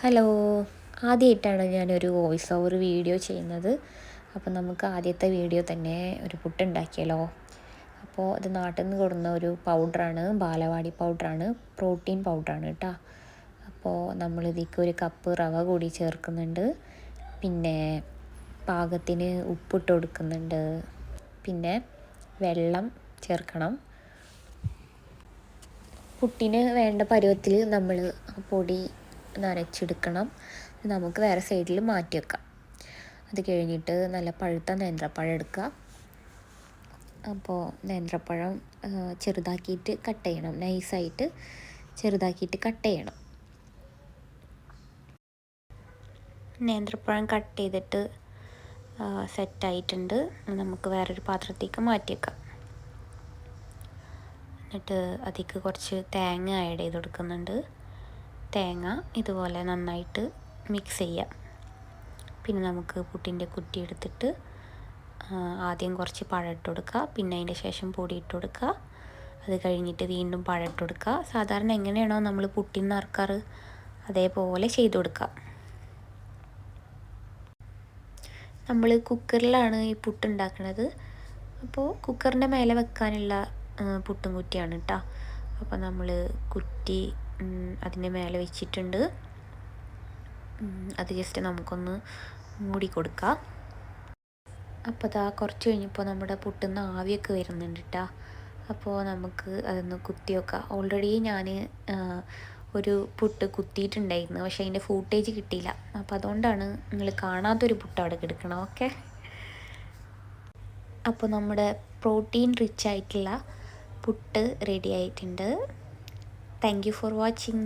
Hello, ആദ്യമായിട്ടാണ് ഞാനൊരു voice over video ചെയ്യുന്നത്. അപ്പോൾ നമുക്ക് ആദ്യത്തെ വീഡിയോ തന്നെ ഒരു പുട്ടുണ്ടാക്കിയാലോ. അപ്പോൾ ഇത് നാട്ടിൽ നിന്ന് കൊടുന്ന ഒരു പൗഡറാണ്, ബാലവാടി പൗഡറാണ്, പ്രോട്ടീൻ പൗഡറാണ് കേട്ടോ. അപ്പോൾ നമ്മളിതിലേക്ക് ഒരു കപ്പ് റവ കൂടി ചേർക്കുന്നുണ്ട്. പിന്നെ പാകത്തിന് ഉപ്പിട്ട് കൊടുക്കുന്നുണ്ട്. പിന്നെ വെള്ളം ചേർക്കണം. പുട്ടിന് വേണ്ട പരുവത്തിൽ നമ്മൾ പൊടി നനച്ചെടുക്കണം. നമുക്ക് വേറെ സൈഡിൽ മാറ്റി വെക്കാം. അത് കഴിഞ്ഞിട്ട് നല്ല പഴുത്ത നേന്ത്രപ്പഴം എടുക്കുക. അപ്പോൾ നേന്ത്രപ്പഴം ചെറുതാക്കിയിട്ട് കട്ട് ചെയ്യണം, നൈസായിട്ട് ചെറുതാക്കിയിട്ട് കട്ട് ചെയ്യണം. നേന്ത്രപ്പഴം കട്ട് ചെയ്തിട്ട് സെറ്റായിട്ടുണ്ട്. നമുക്ക് വേറൊരു പാത്രത്തേക്ക് മാറ്റി വെക്കാം. എന്നിട്ട് അതിലേക്ക് കുറച്ച് തേങ്ങ ആഡ് ചെയ്ത് കൊടുക്കുന്നുണ്ട്. തേങ്ങ ഇതുപോലെ നന്നായിട്ട് മിക്സ് ചെയ്യാം. പിന്നെ നമുക്ക് പുട്ടിൻ്റെ കുറ്റി എടുത്തിട്ട് ആദ്യം കുറച്ച് പഴം ഇട്ട് കൊടുക്കുക, പിന്നെ അതിൻ്റെ ശേഷം പൊടി ഇട്ട് കൊടുക്കുക. അത് കഴിഞ്ഞിട്ട് വീണ്ടും പഴം ഇട്ട് കൊടുക്കുക. സാധാരണ എങ്ങനെയാണോ നമ്മൾ പുട്ടിൽ നിന്ന് ഇറക്കാറ് അതേപോലെ ചെയ്ത് കൊടുക്കുക. നമ്മൾ കുക്കറിലാണ് ഈ പുട്ടുണ്ടാക്കുന്നത്. അപ്പോൾ കുക്കറിൻ്റെ മേലെ വെക്കാനുള്ള പുട്ടും കുറ്റിയാണ് കേട്ടോ. അപ്പോൾ നമ്മൾ കുറ്റി അതിൻ്റെ മേലെ വെച്ചിട്ടുണ്ട്. അത് ജസ്റ്റ് നമുക്കൊന്ന് മൂടി കൊടുക്കാം. അപ്പോൾ അതാ കുറച്ച് കഴിഞ്ഞപ്പോൾ നമ്മുടെ പുട്ടുന്ന ആവിയൊക്കെ വരുന്നുണ്ട് കേട്ടോ. അപ്പോൾ നമുക്ക് അതൊന്ന് കുത്തി വെക്കാം. ഓൾറെഡി ഞാൻ ഒരു പുട്ട് കുത്തിയിട്ടുണ്ടായിരുന്നു, പക്ഷേ അതിൻ്റെ ഫൂട്ടേജ് കിട്ടിയില്ല. അപ്പോൾ അതുകൊണ്ടാണ് നിങ്ങൾ കാണാത്തൊരു പുട്ട് അവിടെ കിടക്കണം. ഓക്കെ, അപ്പോൾ നമ്മുടെ പ്രോട്ടീൻ റിച്ച് ആയിട്ടുള്ള പുട്ട് റെഡി ആയിട്ടുണ്ട്. Thank you for watching.